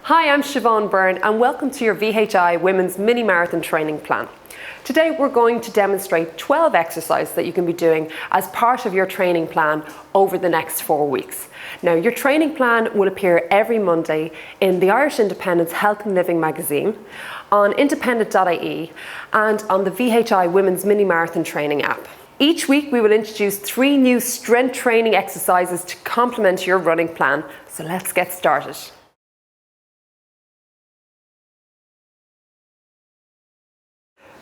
Hi, I'm Siobhan Byrne and welcome to your VHi Women's Mini Marathon Training Plan. Today we're going to demonstrate 12 exercises that you can be doing as part of your training plan over the next 4 weeks. Now, your training plan will appear every Monday in the Irish Independent's Health and Living magazine, on independent.ie and on the VHi Women's Mini Marathon Training app. Each week we will introduce 3 new strength training exercises to complement your running plan. So let's get started.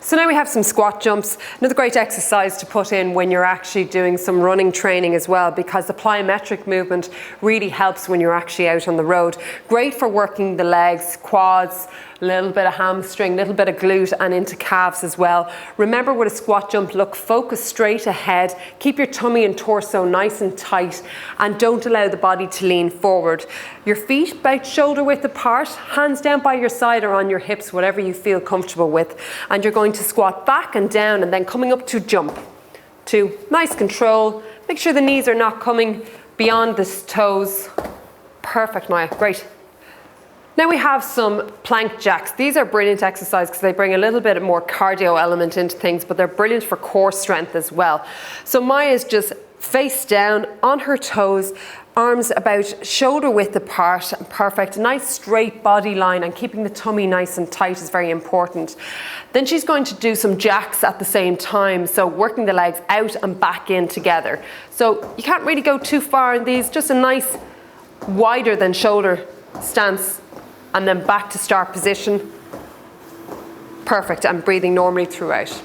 So now we have some squat jumps, another great exercise to put in when you're actually doing some running training as well, because the plyometric movement really helps when you're actually out on the road. Great for working the legs, quads, a little bit of hamstring, a little bit of glute and into calves as well. Remember, with a squat jump, look, focus straight ahead, keep your tummy and torso nice and tight and don't allow the body to lean forward. Your feet about shoulder width apart, hands down by your side or on your hips, whatever you feel comfortable with. And you're going to squat back and down and then coming up to jump. 2, nice control. Make sure the knees are not coming beyond the toes. Perfect, Maya, great. Now we have some plank jacks. These are brilliant exercises because they bring a little bit more cardio element into things, but they're brilliant for core strength as well. So Maya is just face down on her toes, arms about shoulder width apart. Perfect. Nice straight body line and keeping the tummy nice and tight is very important. Then she's going to do some jacks at the same time, so working the legs out and back in together. So you can't really go too far in these, just a nice wider than shoulder stance and then back to start position. Perfect, and breathing normally throughout.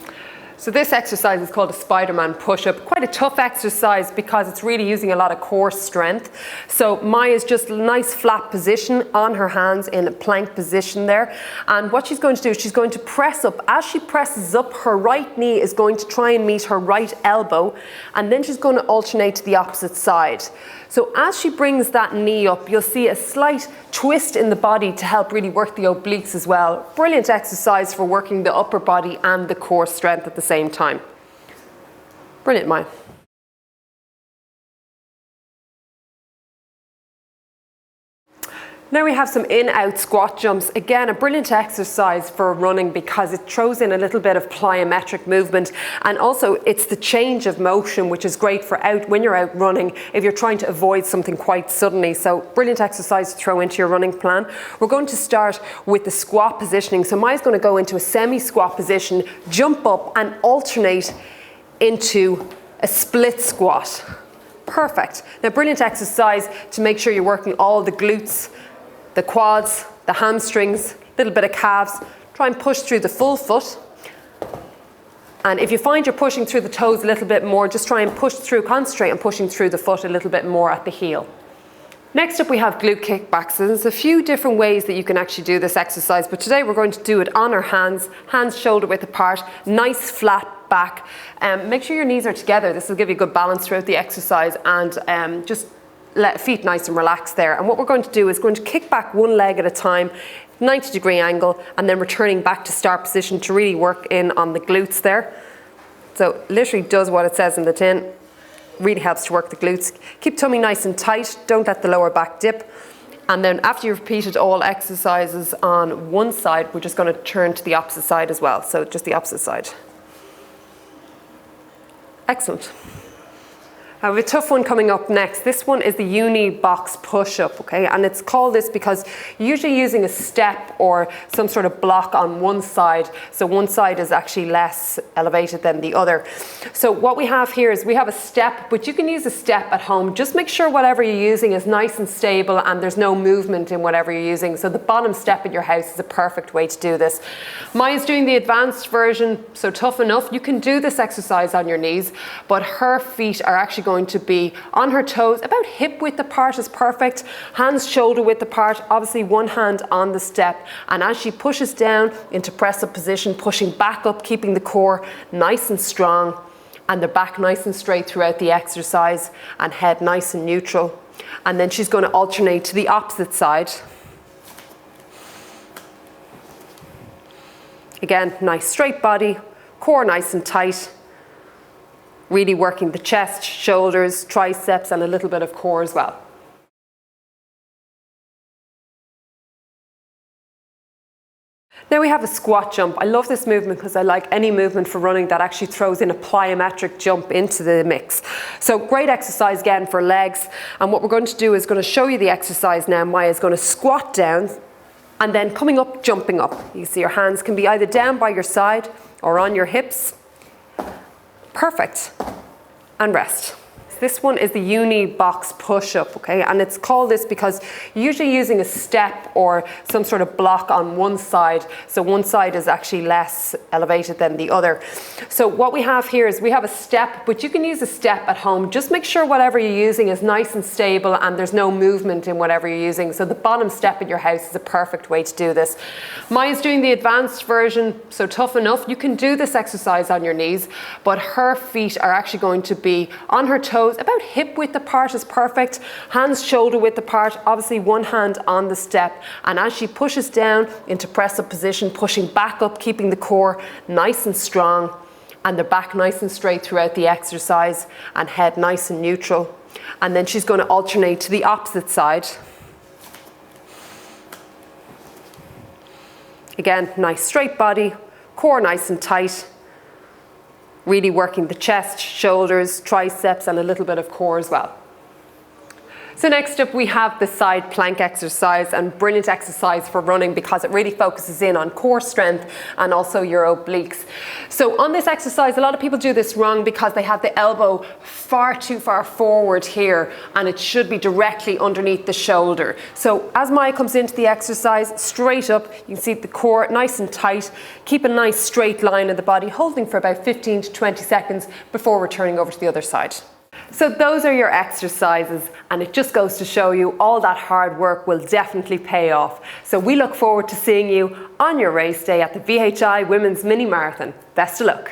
So this exercise is called a Spiderman push-up. Quite a tough exercise because it's really using a lot of core strength. So Maya's just a nice flat position on her hands in a plank position there. And what she's going to do is she's going to press up. As she presses up, her right knee is going to try and meet her right elbow. And then she's going to alternate to the opposite side. So as she brings that knee up, you'll see a slight twist in the body to help really work the obliques as well. Brilliant exercise for working the upper body and the core strength at the same time. Brilliant, Maya. Now we have some in-out squat jumps. Again, a brilliant exercise for running because it throws in a little bit of plyometric movement, and also it's the change of motion, which is great for when you're out running if you're trying to avoid something quite suddenly. So brilliant exercise to throw into your running plan. We're going to start with the squat positioning. So Maya's going to go into a semi-squat position, jump up and alternate into a split squat. Perfect. Now, brilliant exercise to make sure you're working all the glutes, the quads, the hamstrings, a little bit of calves. Try and push through the full foot. And if you find you're pushing through the toes a little bit more, just try and push through, concentrate on pushing through the foot a little bit more at the heel. Next up we have glute kickbacks. So there's a few different ways that you can actually do this exercise, but today we're going to do it on our hands, hands shoulder width apart, nice flat back. Make sure your knees are together. This will give you good balance throughout the exercise, and just let feet nice and relaxed there. And what we're going to do is going to kick back one leg at a time, 90-degree angle, and then returning back to start position to really work in on the glutes there. So literally does what it says in the tin. Really helps to work the glutes. Keep tummy nice and tight. Don't let the lower back dip. And then after you've repeated all exercises on one side, we're just going to turn to the opposite side as well. So just the opposite side. Excellent. I have a tough one coming up next. This one is the Uni Box Push Up, okay? And it's called this because you're usually using a step or some sort of block on one side. So one side is actually less elevated than the other. So what we have here is we have a step, but you can use a step at home. Just make sure whatever you're using is nice and stable and there's no movement in whatever you're using. So the bottom step in your house is a perfect way to do this. Maya's doing the advanced version, so tough enough. You can do this exercise on your knees, but her feet are actually going to be on her toes, about hip width apart is perfect, hands shoulder width apart, obviously one hand on the step, and as she pushes down into press up position, pushing back up, keeping the core nice and strong and the back nice and straight throughout the exercise and head nice and neutral. And then she's going to alternate to the opposite side. Again, nice straight body, core nice and tight. Really working the chest, shoulders, triceps and a little bit of core as well. Now we have a squat jump. I love this movement because I like any movement for running that actually throws in a plyometric jump into the mix. So great exercise again for legs. And what we're going to do is going to show you the exercise now. Maya's going to squat down and then coming up, jumping up. You see your hands can be either down by your side or on your hips. Perfect. And rest. This one is the Uni Box Push Up, okay? And it's called this because you're usually using a step or some sort of block on one side. So one side is actually less elevated than the other. So what we have here is we have a step, but you can use a step at home. Just make sure whatever you're using is nice and stable and there's no movement in whatever you're using. So the bottom step in your house is a perfect way to do this. Maya's doing the advanced version, so tough enough. You can do this exercise on your knees, but her feet are actually going to be on her toes. About hip width apart is perfect. Hands shoulder width apart, obviously one hand on the step. And as she pushes down into press up position, pushing back up, keeping the core nice and strong and the back nice and straight throughout the exercise and head nice and neutral. And then she's going to alternate to the opposite side. Again, nice straight body, core nice and tight. Really working the chest, shoulders, triceps, and a little bit of core as well. So next up we have the side plank exercise, and brilliant exercise for running because it really focuses in on core strength and also your obliques. So on this exercise, a lot of people do this wrong because they have the elbow far too far forward here and it should be directly underneath the shoulder. So as Maya comes into the exercise, straight up, you can see the core nice and tight. Keep a nice straight line in the body, holding for about 15 to 20 seconds before returning over to the other side. So those are your exercises, and it just goes to show you all that hard work will definitely pay off. So we look forward to seeing you on your race day at the VHi Women's Mini Marathon. Best of luck.